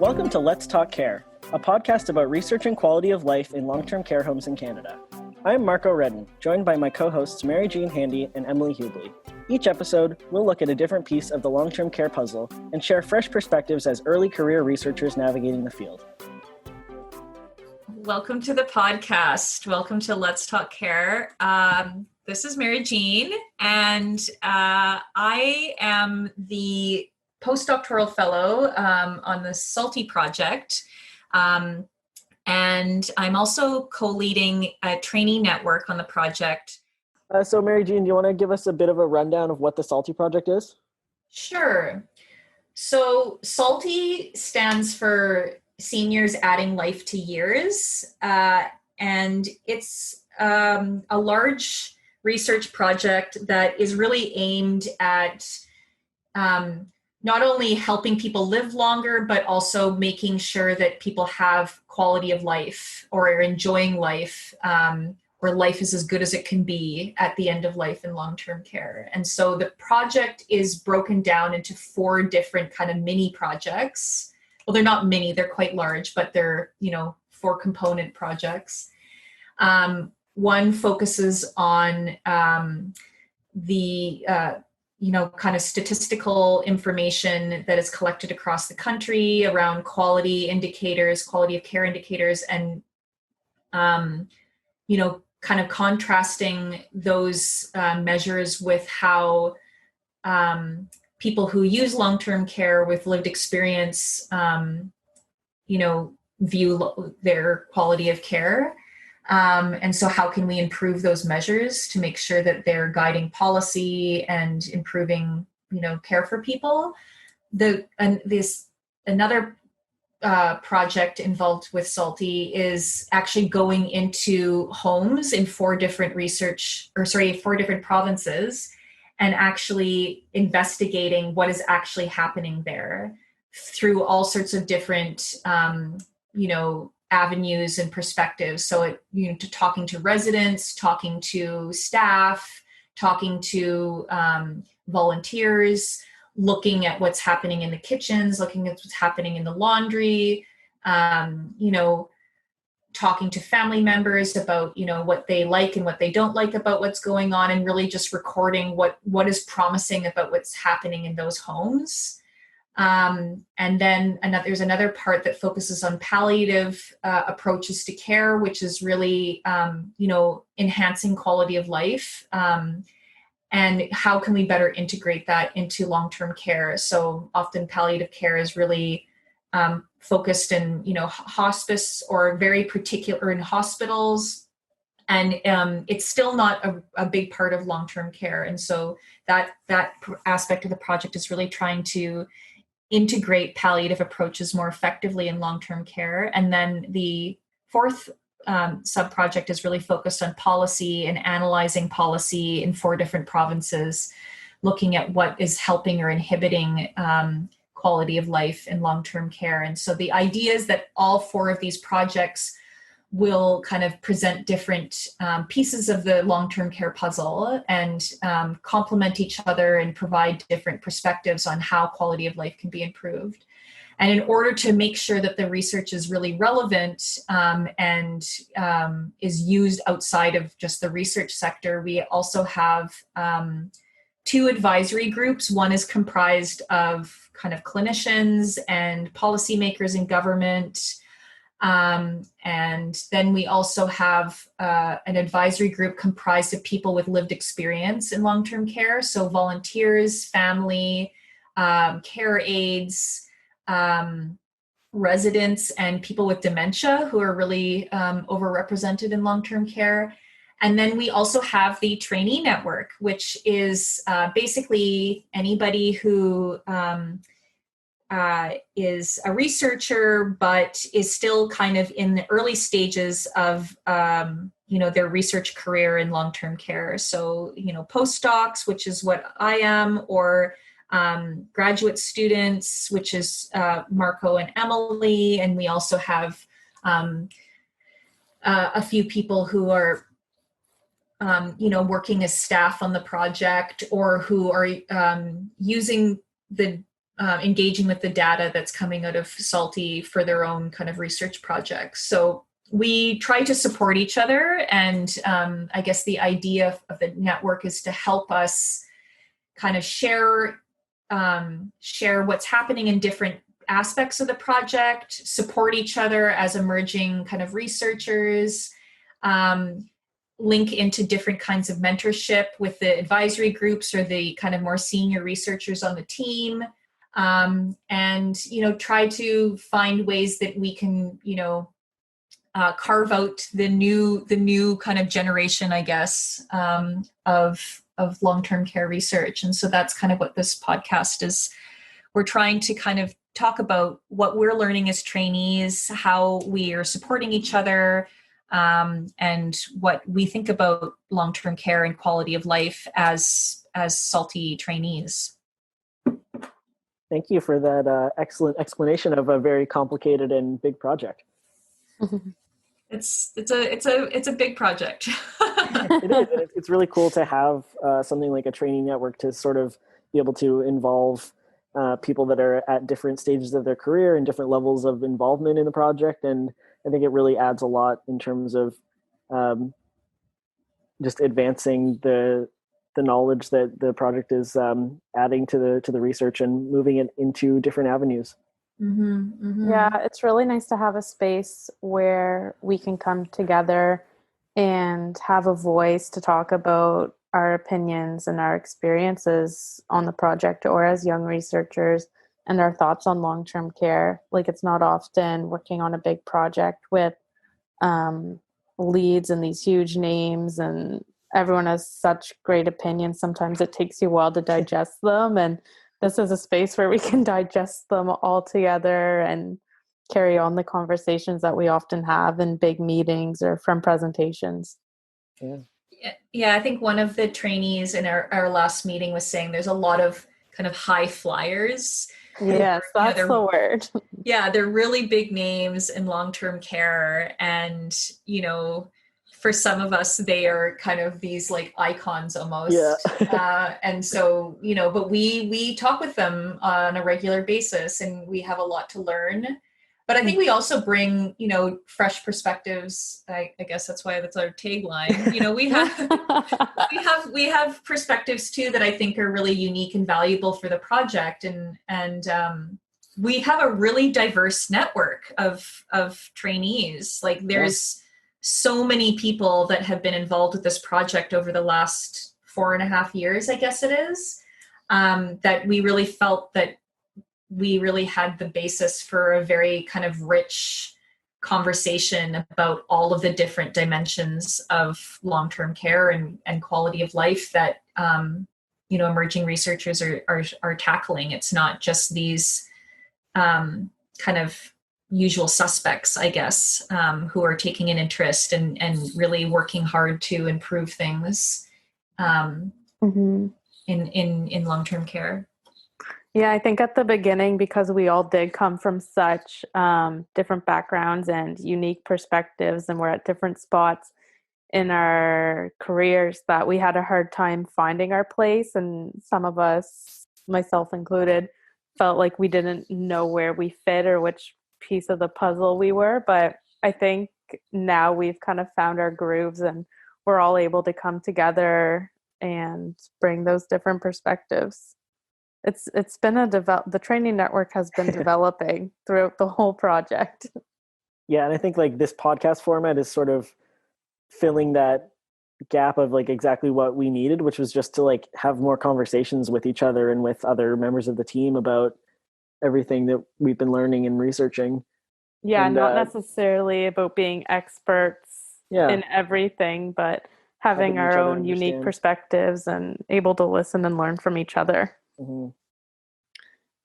Welcome to Let's Talk Care, a podcast about research and quality of life in long-term care homes in Canada. I'm Marco Redden, joined by my co-hosts Mary Jean Hande and Emily Hubley. Each episode, we'll look at a different piece of the long-term care puzzle and share fresh perspectives as early career researchers navigating the field. Welcome to the podcast. Welcome to Let's Talk Care. This is Mary Jean, and I am the postdoctoral fellow on the SALTI project. And I'm also co-leading a trainee network on the project. So Mary Jean, do you want to give us a bit of a rundown of what the SALTI project is? Sure. So SALTI stands for Seniors Adding Life to Years. And it's a large research project that is really aimed at not only helping people live longer, but also making sure that people have quality of life or are enjoying life, where life is as good as it can be at the end of life in long-term care. And so the project is broken down into 4 different kind of mini projects. Well, they're not mini, they're quite large, but they're, 4 component projects. One focuses on the kind of statistical information that is collected across the country around quality indicators, quality of care indicators, and, kind of contrasting those measures with how people who use long-term care with lived experience, view their quality of care. And so how can we improve those measures to make sure that they're guiding policy and improving, care for people? Another project involved with SALTI is actually going into homes in 4 different provinces and actually investigating what is actually happening there through all sorts of different, avenues and perspectives. So to talking to residents, talking to staff, talking to volunteers, looking at what's happening in the kitchens, looking at what's happening in the laundry, talking to family members about, what they like and what they don't like about what's going on, and really just recording what is promising about what's happening in those homes. And then there's another part that focuses on palliative approaches to care, which is really, enhancing quality of life. And how can we better integrate that into long-term care? So often palliative care is really focused in, hospice or very particular in hospitals. And it's still not a big part of long-term care. And so that aspect of the project is really trying to integrate palliative approaches more effectively in long-term care. And then the 4th sub-project is really focused on policy and analyzing policy in 4 different provinces, looking at what is helping or inhibiting quality of life in long-term care. And so the idea is that all 4 of these projects will kind of present different pieces of the long-term care puzzle and complement each other and provide different perspectives on how quality of life can be improved. And in order to make sure that the research is really relevant and is used outside of just the research sector, we also have 2 advisory groups. One is comprised of kind of clinicians and policymakers in government. And then we also have an advisory group comprised of people with lived experience in long-term care. So volunteers, family, care aides, residents, and people with dementia who are really overrepresented in long-term care. And then we also have the trainee network, which is basically anybody who is a researcher, but is still kind of in the early stages of, their research career in long-term care. So, postdocs, which is what I am, or graduate students, which is Marco and Emily. And we also have a few people who are, working as staff on the project, or who are using the engaging with the data that's coming out of Salty for their own kind of research projects. So we try to support each other. And I guess the idea of the network is to help us kind of share what's happening in different aspects of the project, support each other as emerging kind of researchers, link into different kinds of mentorship with the advisory groups or the kind of more senior researchers on the team, and try to find ways that we can carve out the new kind of generation, I guess, of long-term care research. And so that's kind of what this podcast is. We're trying to kind of talk about what we're learning as trainees, how we are supporting each other, and what we think about long-term care and quality of life as Salty trainees. Thank you for that excellent explanation of a very complicated and big project. It's a big project. It is. It's really cool to have something like a training network to sort of be able to involve people that are at different stages of their career and different levels of involvement in the project. And I think it really adds a lot in terms of just advancing the knowledge that the project is adding to the research and moving it into different avenues. Mm-hmm, mm-hmm. Yeah, it's really nice to have a space where we can come together and have a voice to talk about our opinions and our experiences on the project or as young researchers and our thoughts on long-term care. Like, it's not often working on a big project with leads and these huge names and everyone has such great opinions. Sometimes it takes you a while to digest them, and this is a space where we can digest them all together and carry on the conversations that we often have in big meetings or from presentations. Yeah, I think one of the trainees in our last meeting was saying there's a lot of kind of high flyers. Yes, that's the word. Yeah, they're really big names in long-term care. And, for some of us, they are kind of these like icons almost. Yeah. And so, but we talk with them on a regular basis and we have a lot to learn. But I think we also bring, fresh perspectives. I guess that's why that's our tagline. We have perspectives too that I think are really unique and valuable for the project. And we have a really diverse network of trainees. Like there's so many people that have been involved with this project over the last 4.5 years, I guess it is, that we really felt that we really had the basis for a very kind of rich conversation about all of the different dimensions of long-term care and quality of life that, emerging researchers are tackling. It's not just these kind of usual suspects, I guess, who are taking an interest and really working hard to improve things in long-term care. Yeah, I think at the beginning, because we all did come from such different backgrounds and unique perspectives, and we're at different spots in our careers, that we had a hard time finding our place. And some of us, myself included, felt like we didn't know where we fit or which piece of the puzzle we were. But I think now we've kind of found our grooves and we're all able to come together and bring those different perspectives. It's been the training network has been developing throughout the whole project. Yeah, and I think like this podcast format is sort of filling that gap of like exactly what we needed, which was just to like have more conversations with each other and with other members of the team about everything that we've been learning and researching. Yeah, and not necessarily about being experts in everything, but having our own unique perspectives and able to listen and learn from each other. Mm-hmm.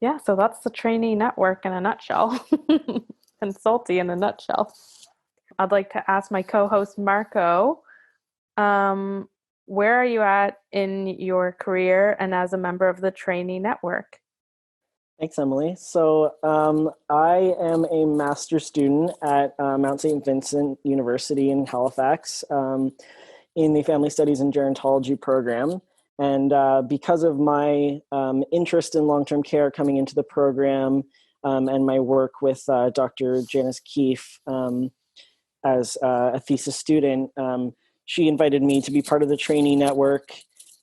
Yeah, so that's the trainee network in a nutshell. And Salty in a nutshell. I'd like to ask my co-host Marco, where are you at in your career and as a member of the trainee network? Thanks, Emily. So I am a master's student at Mount St. Vincent University in Halifax in the Family Studies and Gerontology program. And because of my interest in long-term care coming into the program and my work with Dr. Janice Keefe as a thesis student, she invited me to be part of the trainee network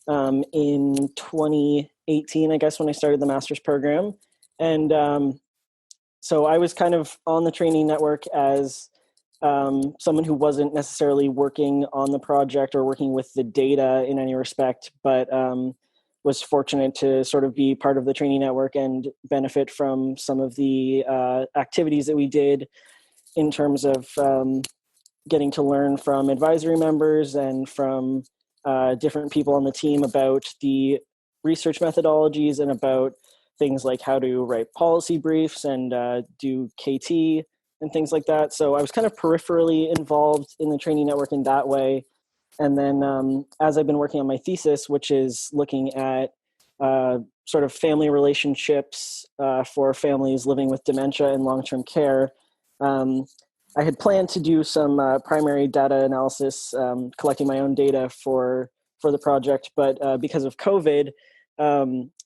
in 2018, I guess, when I started the master's program. And so I was kind of on the trainee network as someone who wasn't necessarily working on the project or working with the data in any respect, but was fortunate to sort of be part of the trainee network and benefit from some of the activities that we did in terms of getting to learn from advisory members and from different people on the team about the research methodologies and about things like how to write policy briefs and do KT and things like that. So I was kind of peripherally involved in the trainee network in that way. And then as I've been working on my thesis, which is looking at sort of family relationships for families living with dementia and long-term care, I had planned to do some primary data analysis, collecting my own data for the project, but because of COVID,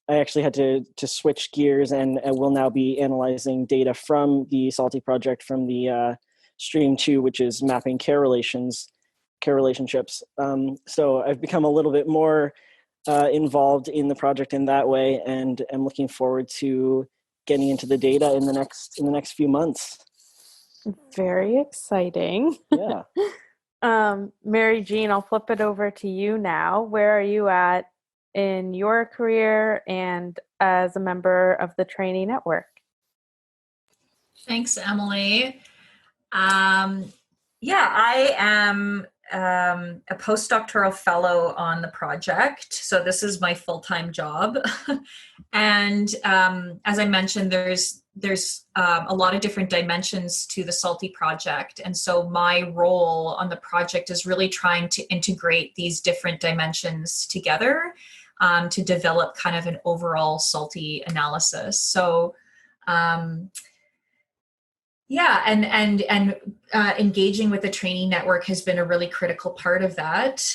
I actually had to switch gears and will now be analyzing data from the SALTI project from the Stream 2, which is mapping care relationships. So I've become a little bit more involved in the project in that way, and am looking forward to getting into the data in the next few months. Very exciting. Yeah. Mary Jean, I'll flip it over to you now. Where are you at in your career and as a member of the trainee network? Thanks, Emily. I am a postdoctoral fellow on the project. So this is my full-time job. And as I mentioned, there's a lot of different dimensions to the SALTI project. And so my role on the project is really trying to integrate these different dimensions together to develop kind of an overall SALTI analysis. So engaging with the trainee network has been a really critical part of that.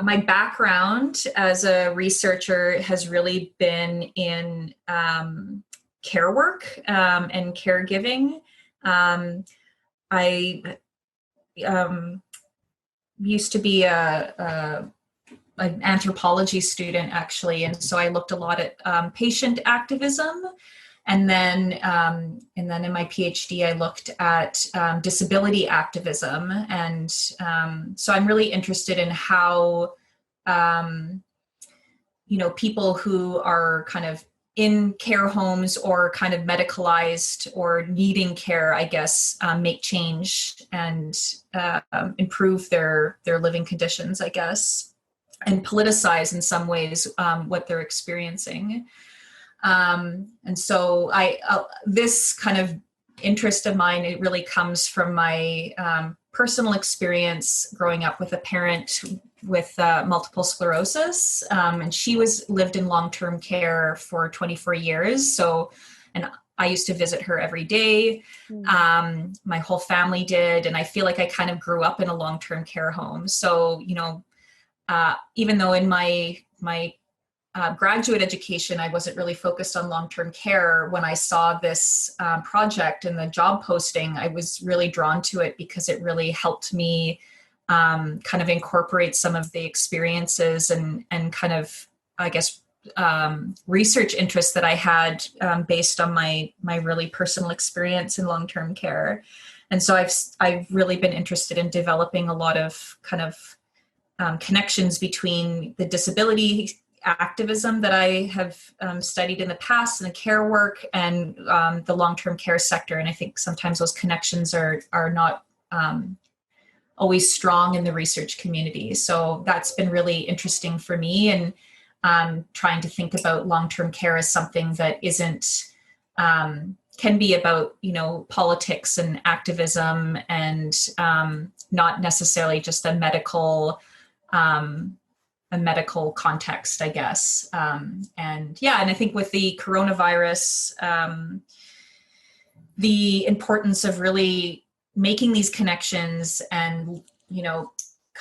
My background as a researcher has really been in care work and caregiving. I used to be an anthropology student, actually, and so I looked a lot at patient activism. And then in my PhD, I looked at disability activism. And so I'm really interested in how, people who are kind of in care homes or kind of medicalized or needing care, I guess, make change and improve their living conditions, I guess, and politicize in some ways what they're experiencing. And so this kind of interest of mine, it really comes from my personal experience growing up with a parent with multiple sclerosis. And she lived in long-term care for 24 years. And I used to visit her every day. My whole family did. And I feel like I kind of grew up in a long-term care home. So, even though in my graduate education, I wasn't really focused on long-term care. When I saw this project and the job posting, I was really drawn to it because it really helped me kind of incorporate some of the experiences and kind of, I guess, research interests that I had based on my really personal experience in long-term care. And so I've really been interested in developing a lot of kind of connections between the disability activism that I have studied in the past and the care work and the long-term care sector. And I think sometimes those connections are not always strong in the research community. So that's been really interesting for me, and trying to think about long-term care as something that isn't, can be about, politics and activism and not necessarily just a medical context, I guess. And I think with the coronavirus, the importance of really making these connections and,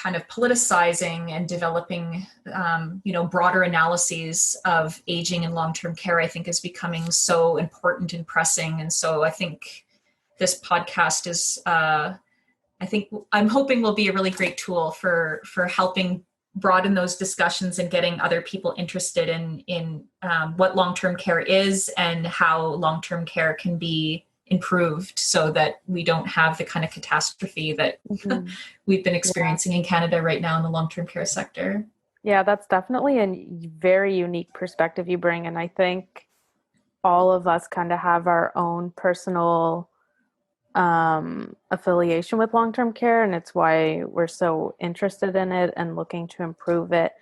kind of politicizing and developing, broader analyses of aging and long-term care, I think is becoming so important and pressing. And so I think this podcast is, I'm hoping will be a really great tool for helping broaden those discussions and getting other people interested in what long-term care is and how long-term care can be improved so that we don't have the kind of catastrophe that we've been experiencing in Canada right now in the long-term care sector. Yeah, that's definitely a very unique perspective you bring. And I think all of us kind of have our own personal affiliation with long-term care, and it's why we're so interested in it and looking to improve it.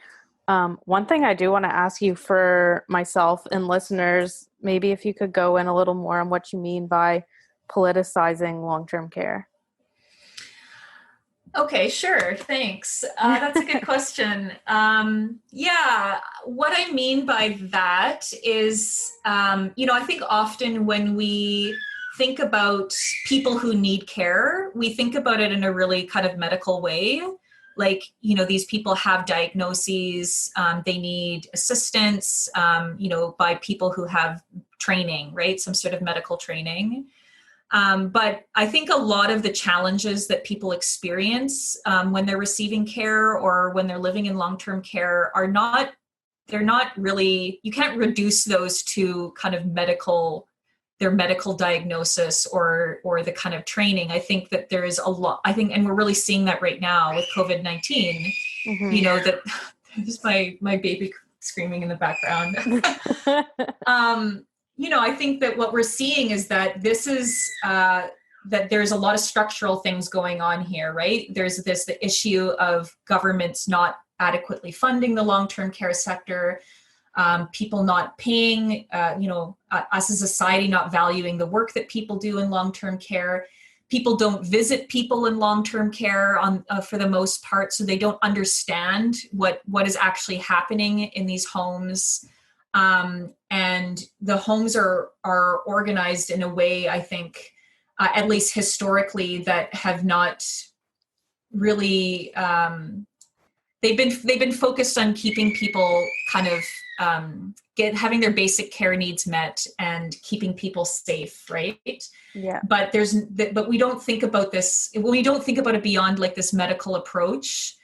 One thing I do want to ask you for myself and listeners, maybe if you could go in a little more on what you mean by politicizing long-term care. Okay, sure. Thanks. That's a good question. What I mean by that is, I think often when we think about people who need care, we think about it in a really kind of medical way. Like, these people have diagnoses, they need assistance, by people who have training, right? Some sort of medical training. But I think a lot of the challenges that people experience when they're receiving care or when they're living in long-term care they're not really, you can't reduce those to kind of their medical diagnosis or the kind of training. I think that there is a lot, and we're really seeing that right now with COVID-19, that there's my baby screaming in the background. I think that what we're seeing is that this is, that there's a lot of structural things going on here, right? There's the issue of governments not adequately funding the long-term care sector, people not paying, us as a society not valuing the work that people do in long-term care. People don't visit people in long-term care for the most part, so they don't understand what is actually happening in these homes. And the homes are organized in a way, I think, at least historically, that have not really, they've been focused on keeping people kind of having their basic care needs met and keeping people safe, right? Yeah. But we don't think about this when we don't think about it beyond like this medical approach.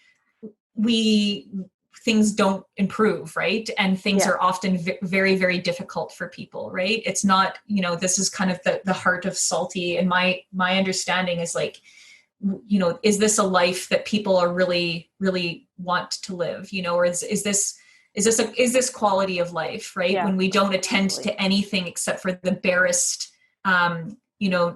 Things don't improve, right? And things are often very, very difficult for people, right? It's not, this is kind of the heart of Salty. And my understanding is like, is this a life that people are really, really want to live, or is this quality of life, right? Yeah, when we don't attend to anything except for the barest,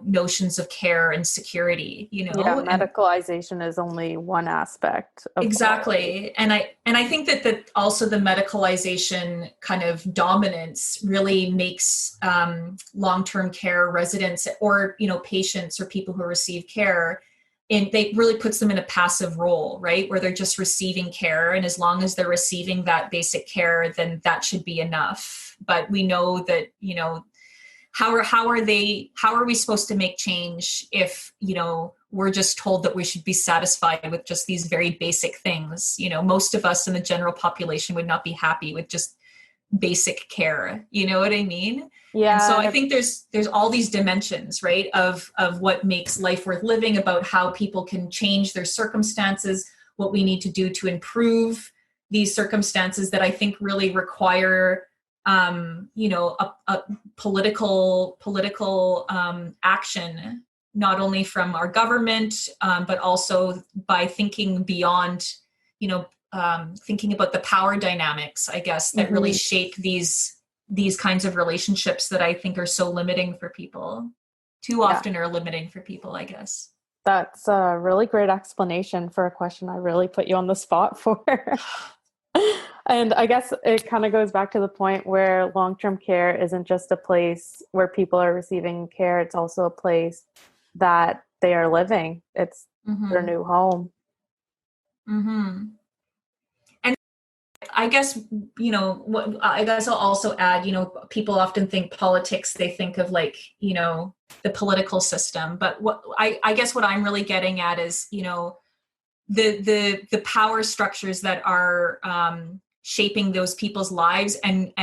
notions of care and security, medicalization is only one aspect of exactly. Quality. And I think that also the medicalization kind of dominance really makes long-term care residents or, patients or people who receive care, and they really puts them in a passive role, right? Where they're just receiving care. And as long as they're receiving that basic care, then that should be enough. But we know that, how are we supposed to make change if, we're just told that we should be satisfied with just these very basic things? Most of us in the general population would not be happy with just basic care. You know what I mean? Yeah. And so I think there's all these dimensions, right, of what makes life worth living, about how people can change their circumstances, what we need to do to improve these circumstances that I think really require a political action, not only from our government, but also by thinking beyond, thinking about the power dynamics, I guess, that really shape these kinds of relationships that I think are so limiting for people, too often are limiting for people, I guess. That's a really great explanation for a question I really put you on the spot for. And I guess it kind of goes back to the point where long-term care isn't just a place where people are receiving care. It's also a place that they are living. It's their new home. Mm-hmm. And I guess, I guess I'll also add, people often think politics, they think of like, the political system. But I guess what I'm really getting at is, the power structures that are shaping those people's lives, and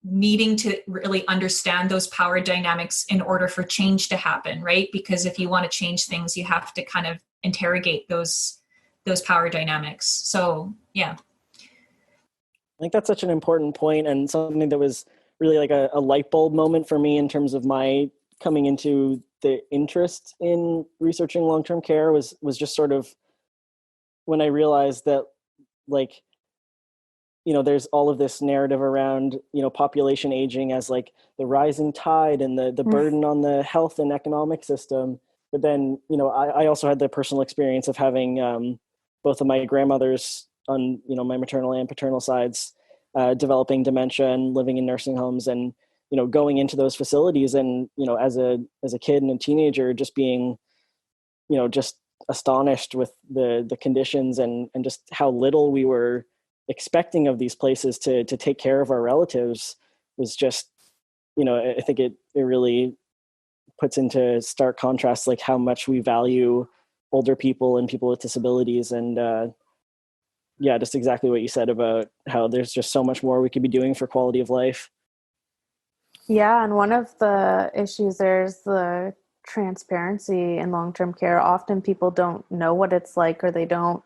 needing to really understand those power dynamics in order for change to happen, right? Because if you want to change things, you have to kind of interrogate those power dynamics. So yeah. I think that's such an important point, and something that was really like a light bulb moment for me in terms of my coming into the interest in researching long-term care was just sort of when I realized that, like, there's all of this narrative around, population aging as like the rising tide and the burden on the health and economic system. But then, I also had the personal experience of having both of my grandmothers on, my maternal and paternal sides developing dementia and living in nursing homes, and, going into those facilities and, as a kid and a teenager, just being, just astonished with the conditions and just how little we were expecting of these places to take care of our relatives was just, I think it really puts into stark contrast, like how much we value older people and people with disabilities. And yeah, just exactly what you said about how there's just so much more we could be doing for quality of life. Yeah, and one of the issues there's the transparency in long-term care. Often people don't know what it's like, or they don't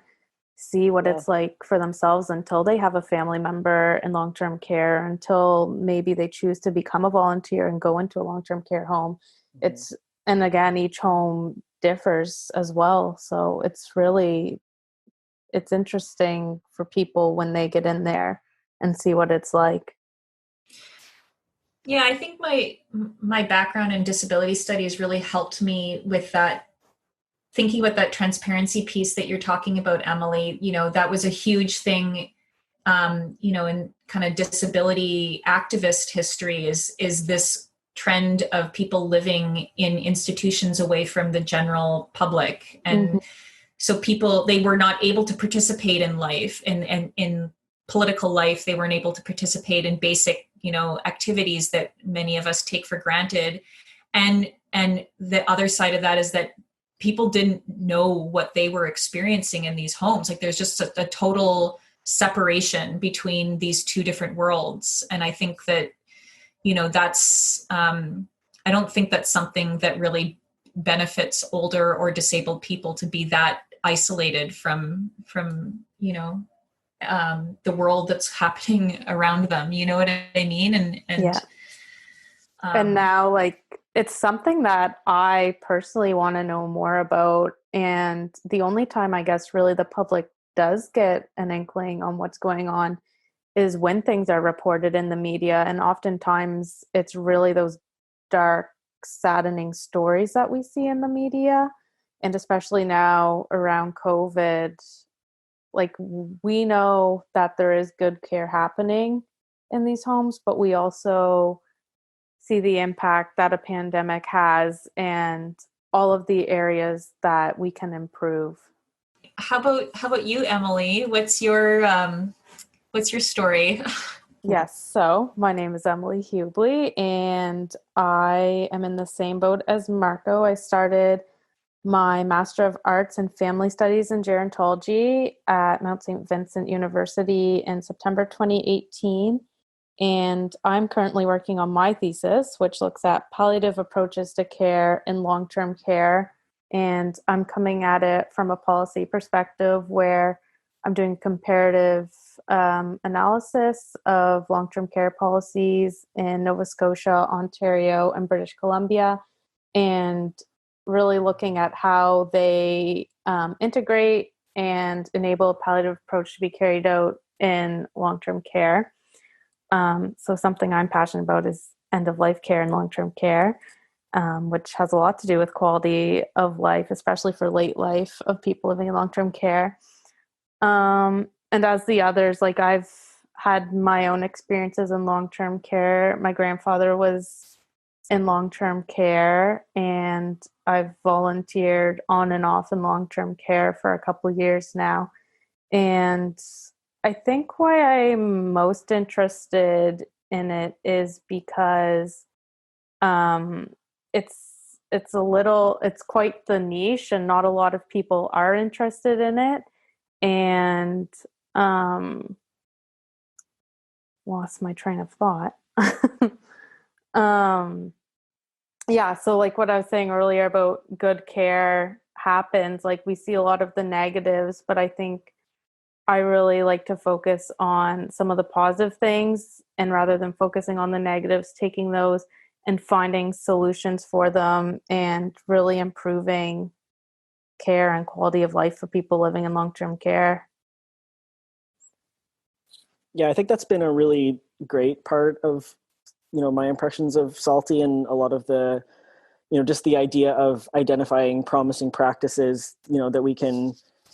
see what it's like for themselves until they have a family member in long-term care, until maybe they choose to become a volunteer and go into a long-term care home. Mm-hmm. And again, each home differs as well. So it's interesting for people when they get in there and see what it's like. Yeah, I think my background in disability studies really helped me with that, thinking about that transparency piece that you're talking about, Emily. That was a huge thing, in kind of disability activist history is this trend of people living in institutions away from the general public. And mm-hmm. So they were not able to participate in life, and in political life. They weren't able to participate in basic, activities that many of us take for granted. And the other side of that is that people didn't know what they were experiencing in these homes. Like there's just a total separation between these two different worlds. And I think that, that's, I don't think that's something that really benefits older or disabled people, to be that isolated from the world that's happening around them. You know what I mean? And yeah. And now, like, it's something that I personally want to know more about. And the only time I guess really the public does get an inkling on what's going on is when things are reported in the media. And oftentimes it's really those dark, saddening stories that we see in the media. And especially now around COVID, like, we know that there is good care happening in these homes, but we also see the impact that a pandemic has and all of the areas that we can improve. How about you, Emily? What's your story? Yes, so my name is Emily Hubley, and I am in the same boat as Marco. I started my Master of Arts in Family Studies and Gerontology at Mount St. Vincent University in September 2018. And I'm currently working on my thesis, which looks at palliative approaches to care in long-term care. And I'm coming at it from a policy perspective where I'm doing comparative analysis of long-term care policies in Nova Scotia, Ontario, and British Columbia, and really looking at how they integrate and enable a palliative approach to be carried out in long-term care. So something I'm passionate about is end-of-life care and long-term care, which has a lot to do with quality of life, especially for late life of people living in long-term care. And as the others, like, I've had my own experiences in long-term care. My grandfather was in long-term care, and I've volunteered on and off in long-term care for a couple of years now. And I think why I'm most interested in it is because it's quite the niche, and not a lot of people are interested in it. and lost my train of thought. Yeah, so like what I was saying earlier about good care happens, like we see a lot of the negatives, but I think I really like to focus on some of the positive things, and rather than focusing on the negatives, taking those and finding solutions for them and really improving care and quality of life for people living in long-term care. Yeah, I think that's been a really great part of, my impressions of Salty, and a lot of the, just the idea of identifying promising practices, that we can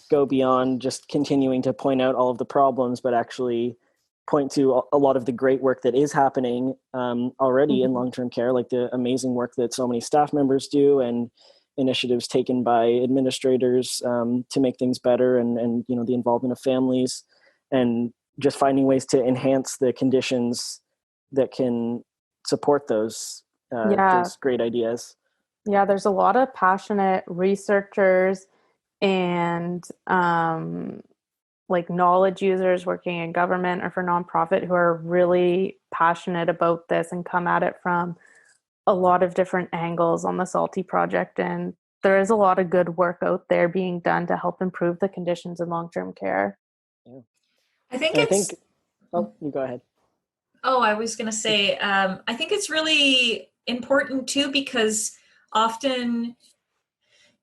go beyond just continuing to point out all of the problems, but actually point to a lot of the great work that is happening already in long-term care, like the amazing work that so many staff members do, and initiatives taken by administrators to make things better, and the involvement of families, and just finding ways to enhance the conditions that can support those great ideas. Yeah, there's a lot of passionate researchers and like knowledge users working in government or for nonprofit who are really passionate about this and come at it from a lot of different angles on the Salty project. And there is a lot of good work out there being done to help improve the conditions in long-term care. Yeah. I think oh, you go ahead. Oh, I was going to say, I think it's really important too, because often,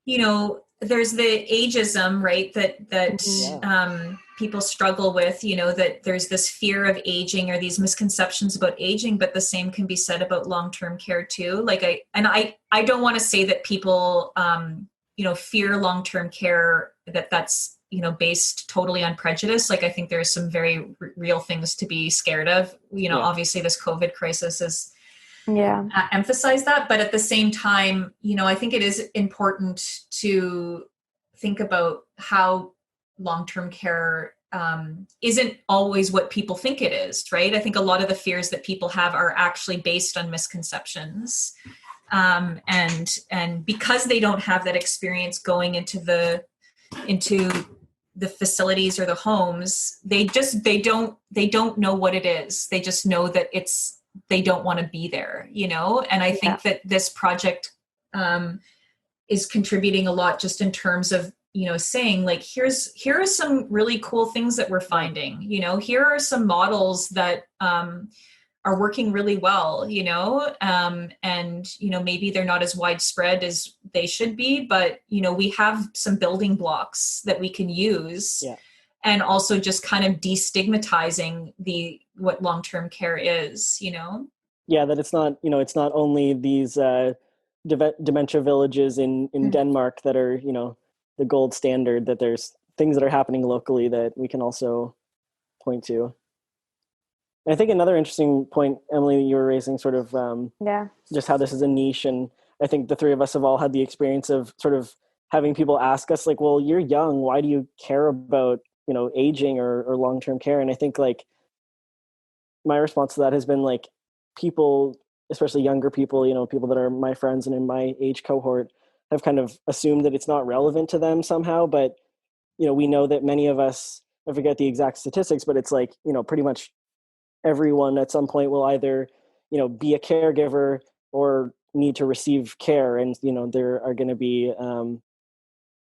there's the ageism, right? That people struggle with, that there's this fear of aging or these misconceptions about aging, but the same can be said about long-term care too. Like I don't want to say that people, fear long-term care, that's, based totally on prejudice. Like I think there's some very real things to be scared of. Obviously this COVID crisis is emphasize that, but at the same time, I think it is important to think about how long-term care isn't always what people think it is, right? I think a lot of the fears that people have are actually based on misconceptions, and because they don't have that experience going into the facilities or the homes, they don't know what it is. They just know that they don't want to be there, and I think that this project is contributing a lot just in terms of, saying like, here are some really cool things that we're finding, here are some models that are working really well, and, maybe they're not as widespread as they should be, but, we have some building blocks that we can use. Yeah. And also just kind of destigmatizing what long-term care is, Yeah, that it's not, it's not only these dementia villages in Denmark that are, the gold standard, that there's things that are happening locally that we can also point to. And I think another interesting point, Emily, you were raising sort of just how this is a niche. And I think the three of us have all had the experience of sort of having people ask us like, well, you're young, why do you care about, aging or long-term care? And I think like my response to that has been like, people, especially younger people, people that are my friends and in my age cohort, have kind of assumed that it's not relevant to them somehow. But, we know that many of us, I forget the exact statistics, but it's like, pretty much everyone at some point will either, be a caregiver or need to receive care. And, there are going to be,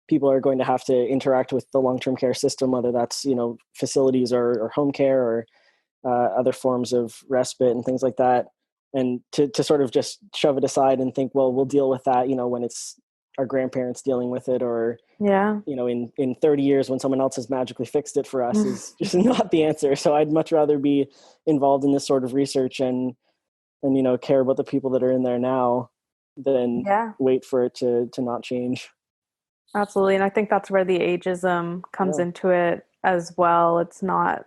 people are going to have to interact with the long-term care system, whether that's, facilities or home care or other forms of respite and things like that. And to sort of just shove it aside and think, well, we'll deal with that, when it's our grandparents dealing with it, or, in 30 years when someone else has magically fixed it for us is just not the answer. So I'd much rather be involved in this sort of research and care about the people that are in there now than wait for it to not change. Absolutely. And I think that's where the ageism comes into it as well. It's not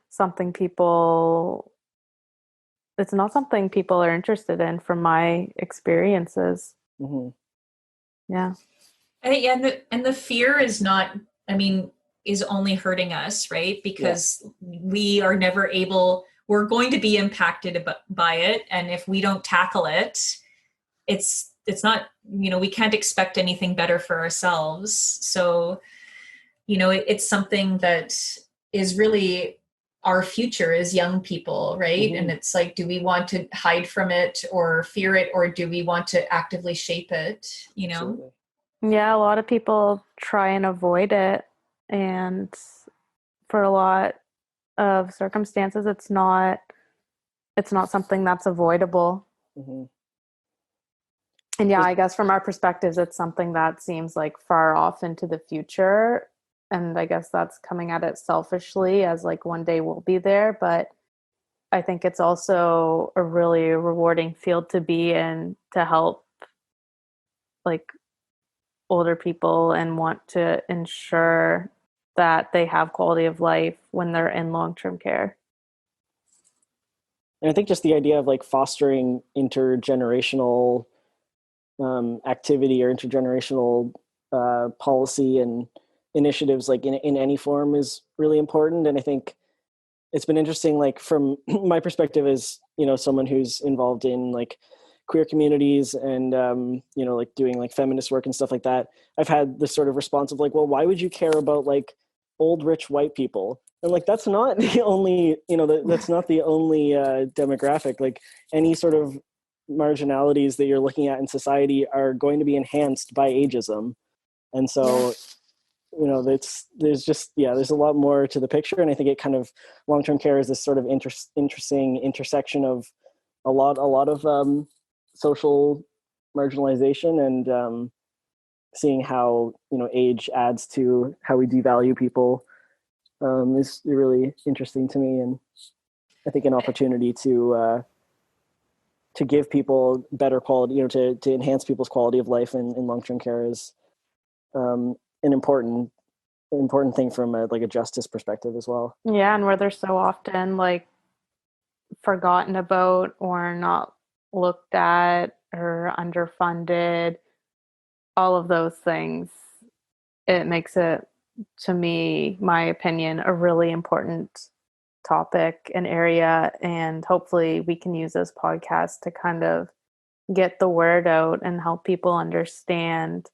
something people are interested in from my experiences. Mm-hmm. Yeah. And the fear is not, is only hurting us, right? Because we are never we're going to be impacted by it. And if we don't tackle it, it's not, we can't expect anything better for ourselves. So, it's something that is really our future as young people, right? And it's like, do we want to hide from it or fear it, or do we want to actively shape it, Absolutely. Yeah, a lot of people try and avoid it, and for a lot of circumstances it's not something that's avoidable. Mm-hmm. And yeah, I guess from our perspectives it's something that seems like far off into the future, and I guess that's coming at it selfishly as like one day we'll be there, but I think it's also a really rewarding field to be in, to help like older people and want to ensure that they have quality of life when they're in long-term care. And I think just the idea of like fostering intergenerational activity or intergenerational policy and initiatives like in any form is really important. And I think it's been interesting, like from my perspective as, someone who's involved in like queer communities and, like doing like feminist work and stuff like that. I've had this sort of response of like, well, why would you care about like old, rich white people? And like, that's not the only, that's not the only demographic. Like any sort of marginalities that you're looking at in society are going to be enhanced by ageism. And so, there's a lot more to the picture. And I think it kind of long-term care is this sort of interesting intersection of a lot of social marginalization and seeing how, age adds to how we devalue people is really interesting to me. And I think an opportunity to give people better quality, to enhance people's quality of life in long-term care is an important thing from a justice perspective as well. Yeah, and where they're so often like forgotten about or not looked at or underfunded, all of those things, it makes it, to me, my opinion, a really important topic and area. And hopefully we can use this podcast to kind of get the word out and help people understand,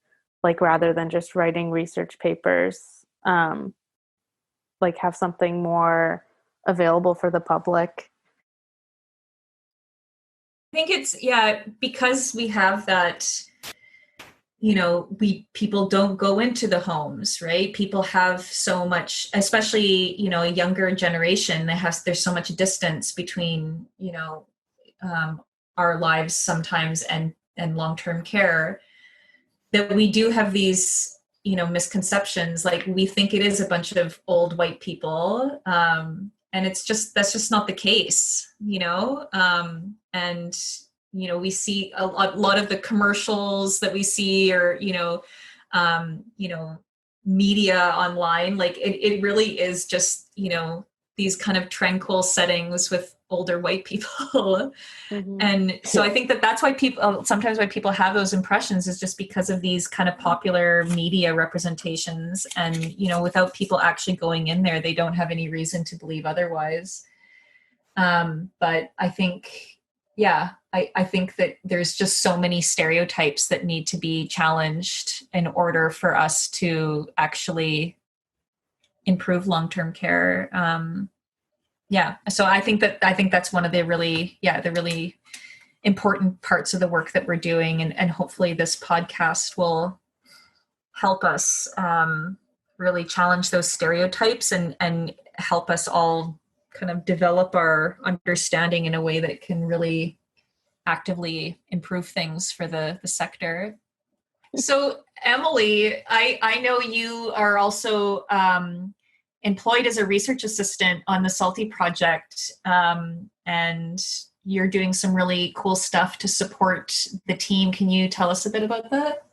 like rather than just writing research papers, like have something more available for the public. I think it's, because we have that, people don't go into the homes, right? People have so much, especially, a younger generation there's so much distance between, our lives sometimes and long-term care, that we do have these, misconceptions. Like we think it is a bunch of old white people. And that's just not the case, and, we see a lot of the commercials that we see, or, media online, like it really is just, these kind of tranquil settings with older white people. Mm-hmm. And so I think that's why sometimes people have those impressions, is just because of these kind of popular media representations. And, without people actually going in there, they don't have any reason to believe otherwise. But I think, I think that there's just so many stereotypes that need to be challenged in order for us to actually improve long-term care. So I think that's one of the really important parts of the work that we're doing. And hopefully this podcast will help us really challenge those stereotypes and help us all kind of develop our understanding in a way that can really actively improve things for the sector. So Emily, I know you are also employed as a research assistant on the Salty project, and you're doing some really cool stuff to support the team. Can you tell us a bit about that?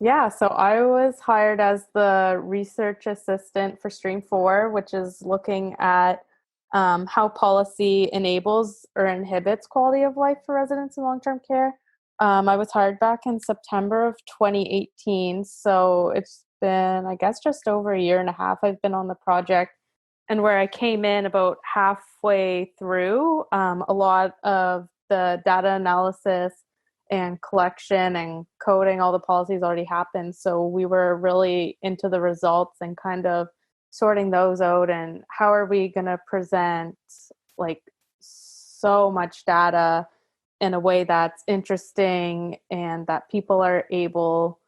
Yeah, so I was hired as the research assistant for Stream 4, which is looking at how policy enables or inhibits quality of life for residents in long-term care. I was hired back in September of 2018, so it's been, I guess, just over a year and a half I've been on the project. And where I came in about halfway through, a lot of the data analysis and collection and coding, all the policies already happened. So we were really into the results and kind of sorting those out, and how are we going to present like so much data in a way that's interesting and that people are able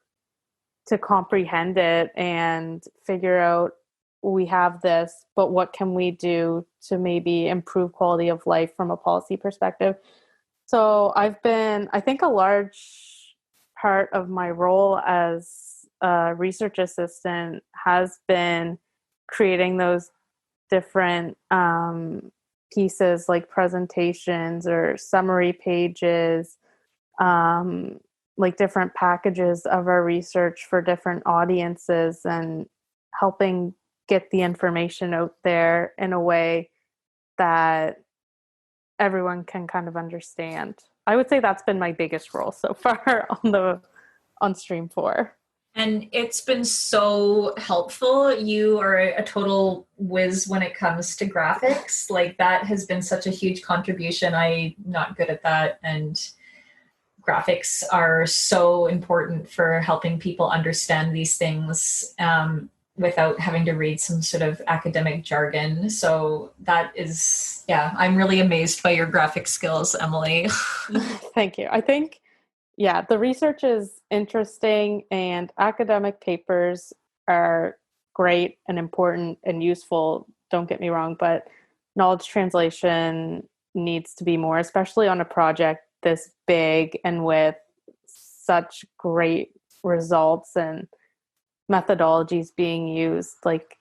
to comprehend it and figure out, we have this, but what can we do to maybe improve quality of life from a policy perspective? So I think a large part of my role as a research assistant has been creating those different pieces like presentations or summary pages, like different packages of our research for different audiences, and helping get the information out there in a way that everyone can kind of understand. I would say that's been my biggest role so far on Stream 4. And it's been so helpful. You are a total whiz when it comes to graphics. Like, that has been such a huge contribution. I'm not good at that. And graphics are so important for helping people understand these things without having to read some sort of academic jargon. So that is, I'm really amazed by your graphic skills, Emily. Thank you. I think, the research is interesting, and academic papers are great and important and useful, don't get me wrong, but knowledge translation needs to be more, especially on a project this big and with such great results and methodologies being used. Like,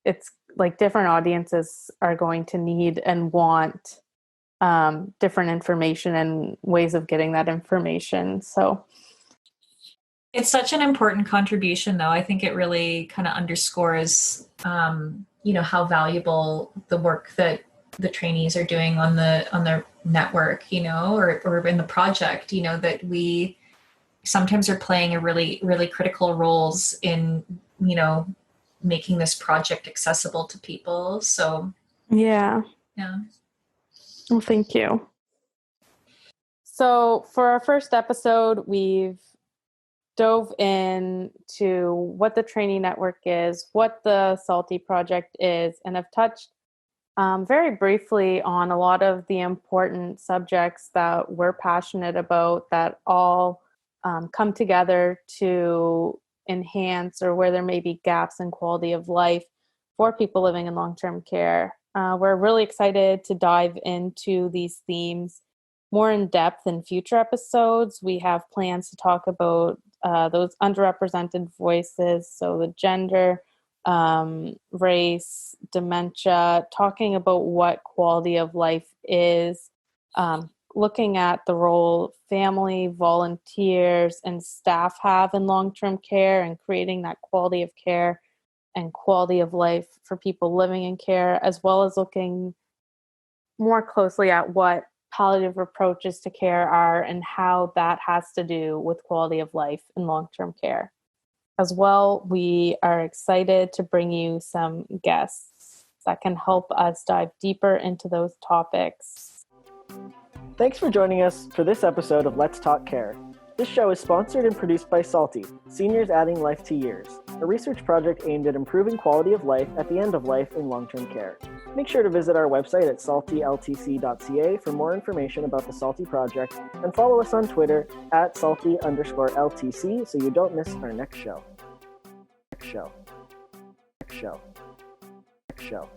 it's like different audiences are going to need and want different information and ways of getting that information. So it's such an important contribution, though. I think it really kind of underscores, how valuable the work that the trainees are doing on the network, or in the project, that we sometimes are playing a really, really critical roles in, making this project accessible to people. So yeah. Well, thank you. So for our first episode, we've dove into what the Trainee Network is, what the SALTI project is, and have touched very briefly on a lot of the important subjects that we're passionate about, that all come together to enhance, or where there may be gaps in quality of life for people living in long-term care. We're really excited to dive into these themes more in depth in future episodes. We have plans to talk about those underrepresented voices, so the gender, race, dementia, talking about what quality of life is, looking at the role family, volunteers, and staff have in long-term care, and creating that quality of care and quality of life for people living in care, as well as looking more closely at what palliative approaches to care are and how that has to do with quality of life in long-term care. As well, we are excited to bring you some guests that can help us dive deeper into those topics. Thanks for joining us for this episode of Let's Talk Care. This show is sponsored and produced by SALTI, Seniors Adding Life to Years, a research project aimed at improving quality of life at the end of life in long-term care. Make sure to visit our website at saltiltc.ca for more information about the SALTI project, and follow us on Twitter at @salty_LTC so you don't miss our next show.